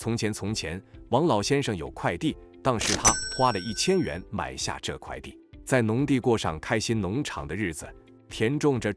从前，王老先生有块地，当时他花了1000元买下这块地，在农地过上开心农场的日子，田种着。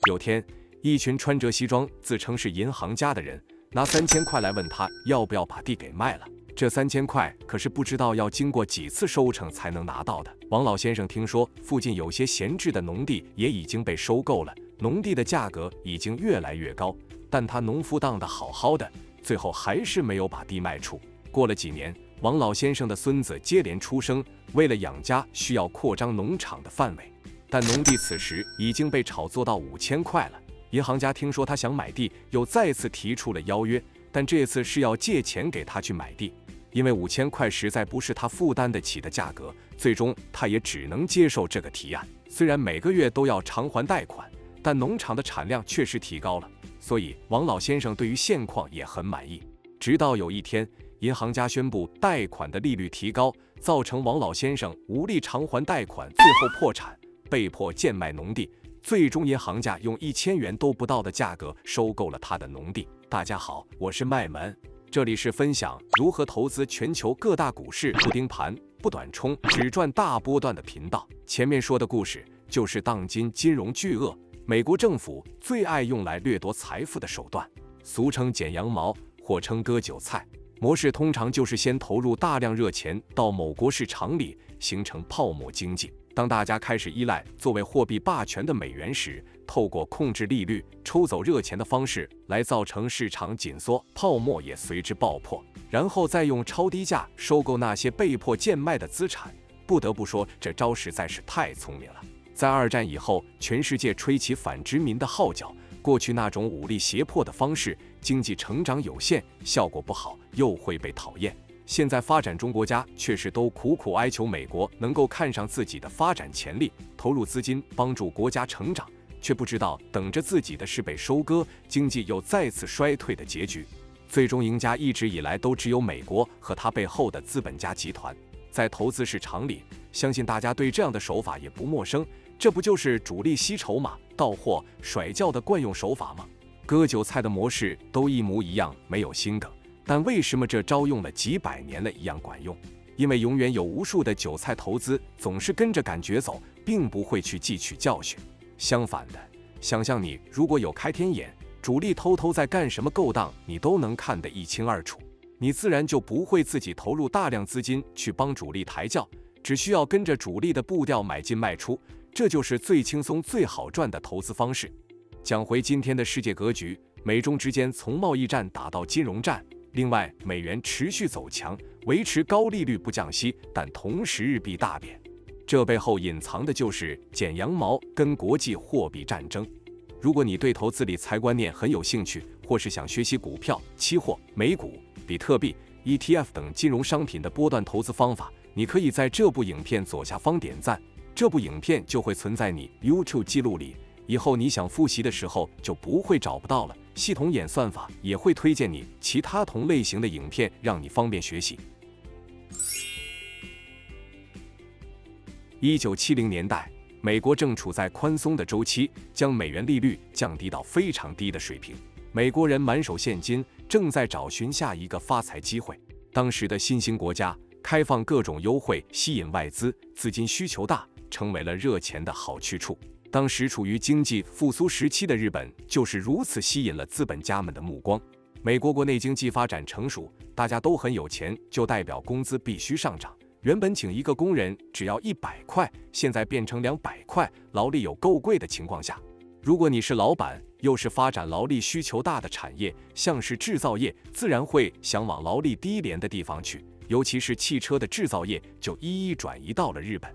有天，一群穿着西装、自称是银行家的人，拿3000块来问他要不要把地给卖了。这3000块可是不知道要经过几次收成才能拿到的。王老先生听说附近有些闲置的农地也已经被收购了，农地的价格已经越来越高，但他农夫当得好好的，最后还是没有把地卖出。过了几年，王老先生的孙子接连出生，为了养家需要扩张农场的范围，但农地此时已经被炒作到5000块了。银行家听说他想买地，又再次提出了邀约，但这次是要借钱给他去买地，因为5000块实在不是他负担得起的价格，最终他也只能接受这个提案。虽然每个月都要偿还贷款，但农场的产量确实提高了，所以王老先生对于现况也很满意。直到有一天，银行家宣布贷款的利率提高，造成王老先生无力偿还贷款，最后破产，被迫贱卖农地。最终银行家用1000元都不到的价格收购了他的农地。大家好，我是麦门，这里是分享如何投资全球各大股市，不盯盘不短冲，只赚大波段的频道。前面说的故事就是当今金融巨鳄美国政府最爱用来掠夺财富的手段，俗称剪羊毛或称割韭菜。模式通常就是先投入大量热钱到某国市场里，形成泡沫经济。当大家开始依赖作为货币霸权的美元时，透过控制利率、抽走热钱的方式来造成市场紧缩，泡沫也随之爆破，然后再用超低价收购那些被迫贱卖的资产。不得不说，这招实在是太聪明了。在2战以后，全世界吹起反殖民的号角，过去那种武力胁迫的方式，经济成长有限，效果不好，又会被讨厌。现在发展中国家却是都苦苦哀求美国能够看上自己的发展潜力，投入资金帮助国家成长，却不知道等着自己的是被收割，经济又再次衰退的结局。最终赢家一直以来都只有美国和他背后的资本家集团。在投资市场里，相信大家对这样的手法也不陌生，这不就是主力吸筹码、到货、甩轿的惯用手法吗？割韭菜的模式都一模一样，没有新梗。但为什么这招用了几百年了一样管用？因为永远有无数的韭菜投资总是跟着感觉走，并不会去汲取教训。相反的，想象你如果有开天眼，主力偷偷在干什么勾当，你都能看得一清二楚，你自然就不会自己投入大量资金去帮主力抬轿，只需要跟着主力的步调买进卖出，这就是最轻松最好赚的投资方式。讲回今天的世界格局，美中之间从贸易战打到金融战，另外，美元持续走强，维持高利率不降息，但同时日币大贬，这背后隐藏的就是剪羊毛跟国际货币战争。如果你对投资理财观念很有兴趣，或是想学习股票、期货、美股、比特币、ETF 等金融商品的波段投资方法，你可以在这部影片左下方点赞，这部影片就会存在你 YouTube 记录里，以后你想复习的时候就不会找不到了。系统演算法也会推荐你其他同类型的影片，让你方便学习。1970年代，美国正处在宽松的周期，将美元利率降低到非常低的水平。美国人满手现金，正在找寻下一个发财机会。当时的新兴国家开放各种优惠，吸引外资，资金需求大，成为了热钱的好去处。当时处于经济复苏时期的日本就是如此吸引了资本家们的目光。美国国内经济发展成熟，大家都很有钱，就代表工资必须上涨。原本请一个工人只要100块，现在变成200块，劳力有够贵的情况下，如果你是老板，又是发展劳力需求大的产业，像是制造业，自然会想往劳力低廉的地方去，尤其是汽车的制造业就一一转移到了日本。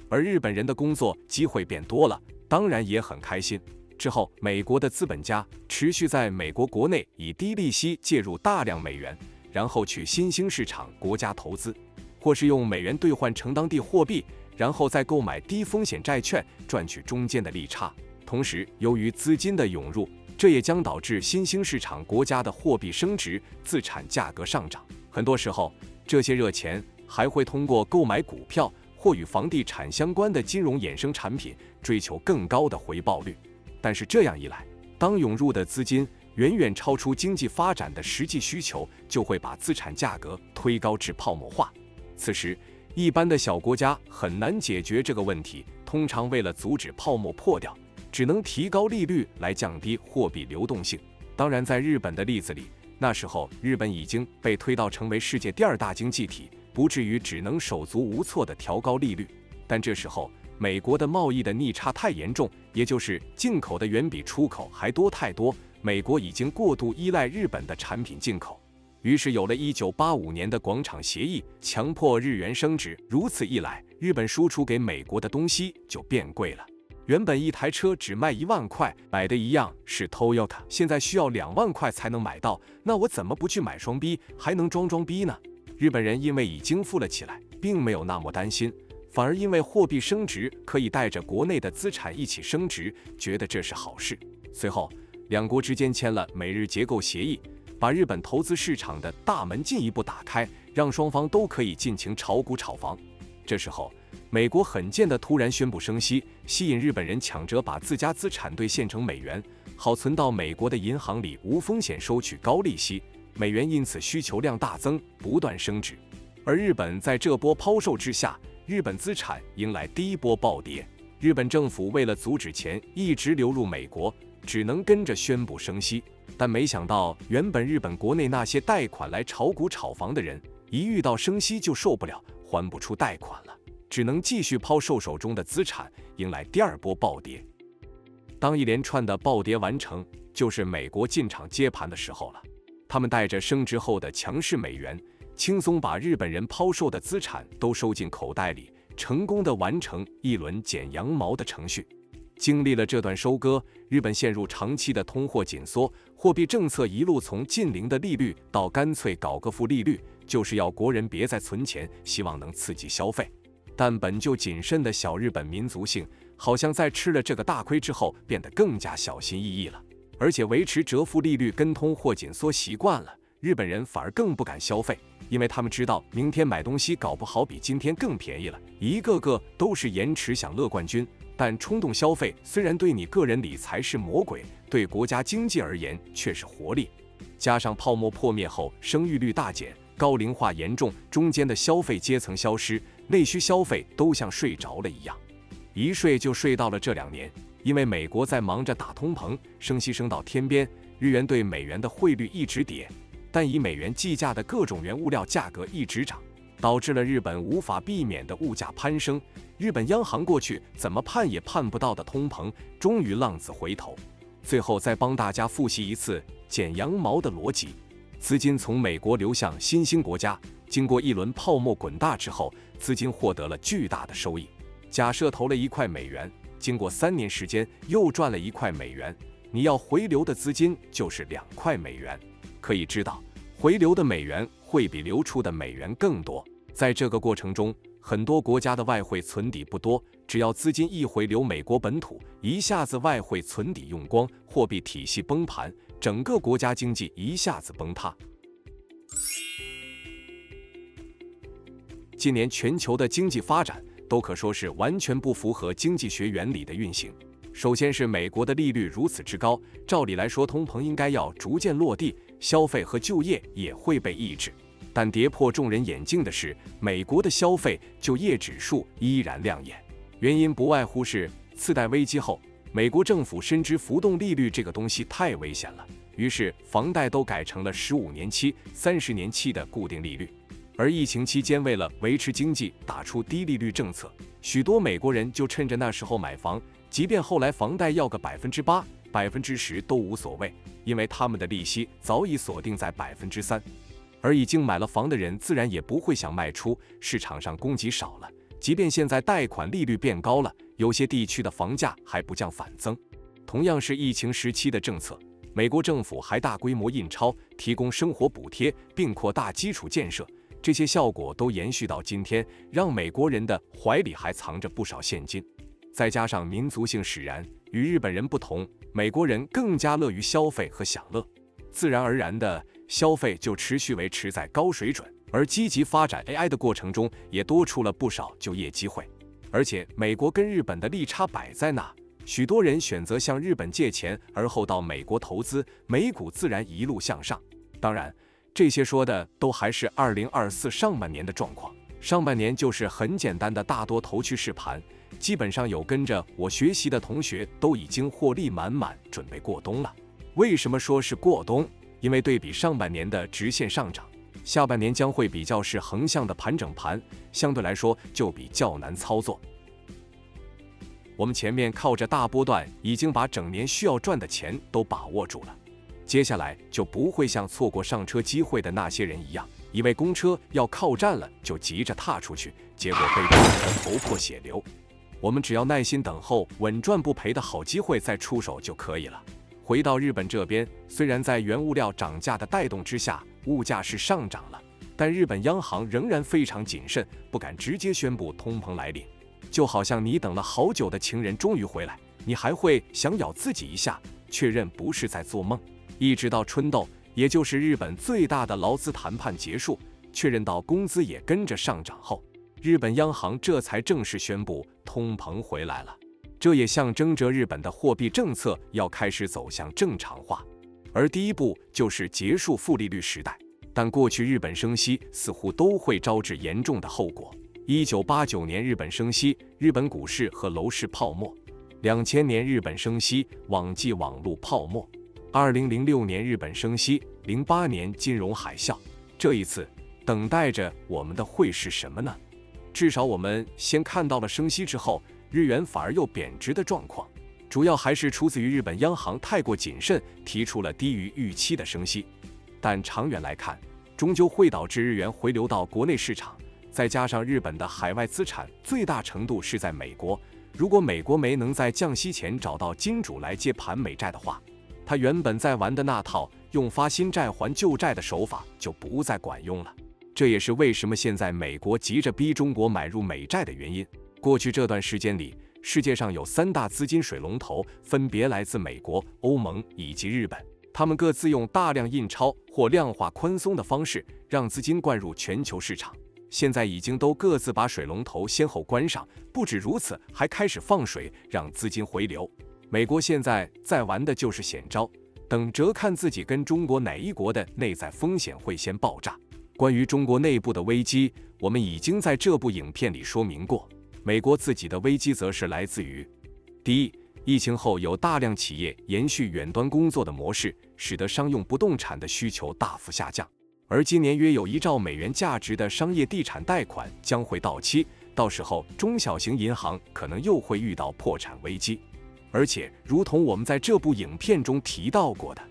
而日本人的工作机会变多了，当然也很开心。之后，美国的资本家持续在美国国内以低利息介入大量美元，然后去新兴市场国家投资，或是用美元兑换成当地货币，然后再购买低风险债券，赚取中间的利差。同时，由于资金的涌入，这也将导致新兴市场国家的货币升值，资产价格上涨。很多时候，这些热钱还会通过购买股票或与房地产相关的金融衍生产品，追求更高的回报率。但是这样一来，当涌入的资金远远超出经济发展的实际需求，就会把资产价格推高至泡沫化。此时，一般的小国家很难解决这个问题，通常为了阻止泡沫破掉，只能提高利率来降低货币流动性。当然，在日本的例子里，那时候日本已经被推到成为世界第2大经济体，不至于只能手足无措地调高利率。但这时候，美国的贸易的逆差太严重，也就是进口的远比出口还多太多，美国已经过度依赖日本的产品进口。于是有了1985年的广场协议，强迫日元升值。如此一来，日本输出给美国的东西就变贵了。原本一台车只卖1万块，买的一样是 Toyota， 现在需要2万块才能买到，那我怎么不去买双 B， 还能装 B 呢？日本人因为已经富了起来，并没有那么担心，反而因为货币升值可以带着国内的资产一起升值，觉得这是好事。随后，两国之间签了美日结构协议，把日本投资市场的大门进一步打开，让双方都可以尽情炒股炒房。这时候，美国很贱的突然宣布升息，吸引日本人抢着把自家资产兑现成美元，好存到美国的银行里无风险收取高利息。美元因此需求量大增，不断升值。而日本在这波抛售之下，日本资产迎来第一波暴跌。日本政府为了阻止钱一直流入美国，只能跟着宣布升息。但没想到，原本日本国内那些贷款来炒股炒房的人，一遇到升息就受不了，还不出贷款了，只能继续抛售手中的资产，迎来第2波暴跌。当一连串的暴跌完成，就是美国进场接盘的时候了。他们带着升值后的强势美元，轻松把日本人抛售的资产都收进口袋里，成功地完成一轮剪羊毛的程序。经历了这段收割，日本陷入长期的通货紧缩，货币政策一路从近零的利率到干脆搞个负利率，就是要国人别再存钱，希望能刺激消费。但本就谨慎的小日本民族性，好像在吃了这个大亏之后，变得更加小心翼翼了。而且维持折负利率跟通货紧缩习惯了，日本人反而更不敢消费，因为他们知道明天买东西搞不好比今天更便宜了。一个个都是延迟享乐冠军，但冲动消费虽然对你个人理财是魔鬼，对国家经济而言却是活力。加上泡沫破灭后生育率大减，高龄化严重，中间的消费阶层消失，内需消费都像睡着了一样，一睡就睡到了这2年。因为美国在忙着打通膨，升息升到天边，日元对美元的汇率一直跌，但以美元计价的各种原物料价格一直涨，导致了日本无法避免的物价攀升。日本央行过去怎么盼也盼不到的通膨，终于浪子回头。最后再帮大家复习一次剪羊毛的逻辑：资金从美国流向新兴国家，经过一轮泡沫滚大之后，资金获得了巨大的收益。假设投了1块美元，经过3年时间又赚了1块美元，你要回流的资金就是2块美元。可以知道，回流的美元会比流出的美元更多。在这个过程中，很多国家的外汇存底不多，只要资金一回流美国本土，一下子外汇存底用光，货币体系崩盘，整个国家经济一下子崩塌。今年全球的经济发展都可说是完全不符合经济学原理的运行。首先是美国的利率如此之高，照理来说通膨应该要逐渐落地，消费和就业也会被抑制。但跌破众人眼镜的是，美国的消费就业指数依然亮眼。原因不外乎是次贷危机后，美国政府深知浮动利率这个东西太危险了，于是房贷都改成了15年期、30年期的固定利率。而疫情期间，为了维持经济，打出低利率政策，许多美国人就趁着那时候买房，即便后来房贷要个8%、10%都无所谓，因为他们的利息早已锁定在3%。而已经买了房的人自然也不会想卖出，市场上供给少了，即便现在贷款利率变高了，有些地区的房价还不降反增。同样是疫情时期的政策，美国政府还大规模印钞，提供生活补贴，并扩大基础建设。这些效果都延续到今天，让美国人的怀里还藏着不少现金。再加上民族性使然，与日本人不同，美国人更加乐于消费和享乐，自然而然的消费就持续维持在高水准。而积极发展 AI 的过程中，也多出了不少就业机会。而且美国跟日本的利差摆在那，许多人选择向日本借钱，而后到美国投资，美股自然一路向上。当然，这些说的都还是2024上半年的状况，上半年就是很简单的大多头趋势盘，基本上有跟着我学习的同学都已经获利满满，准备过冬了。为什么说是过冬？因为对比上半年的直线上涨，下半年将会比较是横向的盘整盘，相对来说就比较难操作。我们前面靠着大波段已经把整年需要赚的钱都把握住了，接下来就不会像错过上车机会的那些人一样，以为公车要靠站了就急着踏出去，结果被撞得头破血流。我们只要耐心等候稳赚不赔的好机会再出手就可以了。回到日本这边，虽然在原物料涨价的带动之下，物价是上涨了，但日本央行仍然非常谨慎，不敢直接宣布通膨来临。就好像你等了好久的情人终于回来，你还会想咬自己一下，确认不是在做梦。一直到春斗，也就是日本最大的劳资谈判结束，确认到工资也跟着上涨后，日本央行这才正式宣布通膨回来了。这也象征着日本的货币政策要开始走向正常化，而第一步就是结束负利率时代。但过去日本升息似乎都会招致严重的后果。1989年日本升息，日本股市和楼市泡沫；2000年日本升息，网际网络泡沫；2006年日本升息，08年金融海啸。这一次，等待着我们的会是什么呢？至少我们先看到了升息之后，日元反而又贬值的状况，主要还是出自于日本央行太过谨慎，提出了低于预期的升息。但长远来看，终究会导致日元回流到国内市场，再加上日本的海外资产最大程度是在美国，如果美国没能在降息前找到金主来接盘美债的话，他原本在玩的那套用发新债还旧债的手法就不再管用了。这也是为什么现在美国急着逼中国买入美债的原因。过去这段时间里，世界上有3大资金水龙头，分别来自美国、欧盟以及日本。他们各自用大量印钞或量化宽松的方式，让资金灌入全球市场。现在已经都各自把水龙头先后关上，不止如此，还开始放水，让资金回流。美国现在在玩的就是险招，等着看自己跟中国哪一国的内在风险会先爆炸。关于中国内部的危机，我们已经在这部影片里说明过。美国自己的危机则是来自于：第一，疫情后有大量企业延续远端工作的模式，使得商用不动产的需求大幅下降。而今年约有1兆美元价值的商业地产贷款将会到期，到时候中小型银行可能又会遇到破产危机。而且，如同我们在这部影片中提到过的，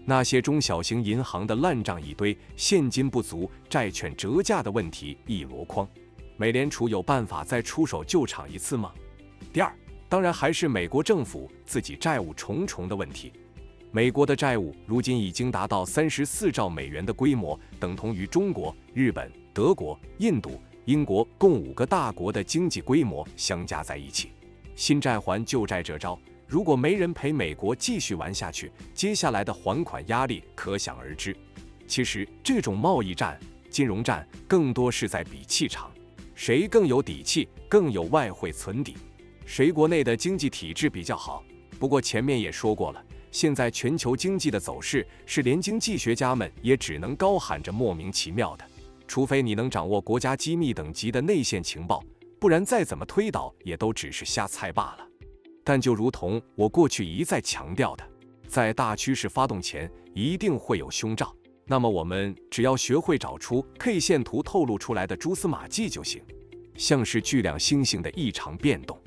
那些中小型银行的烂账一堆，现金不足、债券折价的问题一箩筐。美联储有办法再出手救场一次吗？第二，当然还是美国政府自己债务重重的问题。美国的债务如今已经达到34兆美元的规模，等同于中国、日本、德国、印度、英国共5个大国的经济规模相加在一起。新债还旧债这招，如果没人陪美国继续玩下去，接下来的还款压力可想而知。其实这种贸易战、金融战更多是在比气场，谁更有底气，更有外汇存底，谁国内的经济体制比较好。不过前面也说过了，现在全球经济的走势是连经济学家们也只能高喊着莫名其妙的，除非你能掌握国家机密等级的内线情报，不然再怎么推导也都只是瞎猜罢了。但就如同我过去一再强调的，在大趋势发动前一定会有凶兆，那么我们只要学会找出 K 线图透露出来的蛛丝马迹就行，像是巨量星星的异常变动，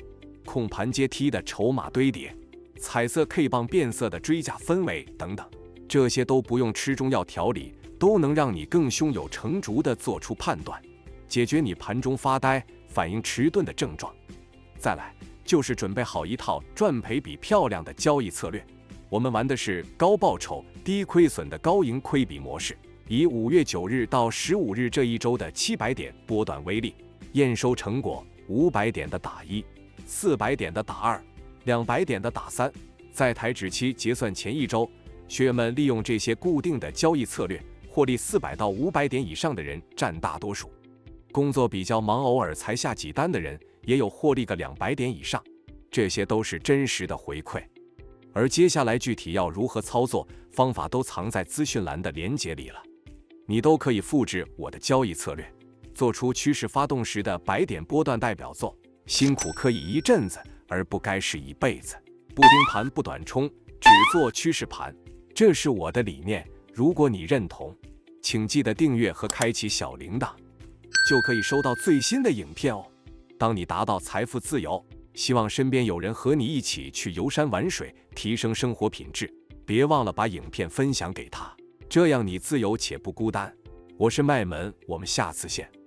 控盘阶梯的筹码堆叠，彩色 K 棒变色的追价氛围等等，这些都不用吃中药调理，都能让你更胸有成竹地做出判断，解决你盘中发呆、反应迟钝的症状。再来就是准备好一套赚赔比漂亮的交易策略。我们玩的是高报酬、低亏损的高盈亏比模式，以5月9日到15日这一周的700点波段为例，验收成果500点的打1， 400点的打2， 200点的打3。在台指期结算前一周，学员们利用这些固定的交易策略，获利400到500点以上的人占大多数。工作比较忙，偶尔才下几单的人，也有获利个200点以上。这些都是真实的回馈。而接下来具体要如何操作，方法都藏在资讯栏的连结里了，你都可以复制我的交易策略，做出趋势发动时的100点波段代表作。辛苦可以一阵子，而不该是一辈子。不盯盘不短冲，只做趋势盘，这是我的理念。如果你认同，请记得订阅和开启小铃铛，就可以收到最新的影片哦。当你达到财富自由，希望身边有人和你一起去游山玩水，提升生活品质。别忘了把影片分享给他，这样你自由且不孤单。我是麦门，我们下次见。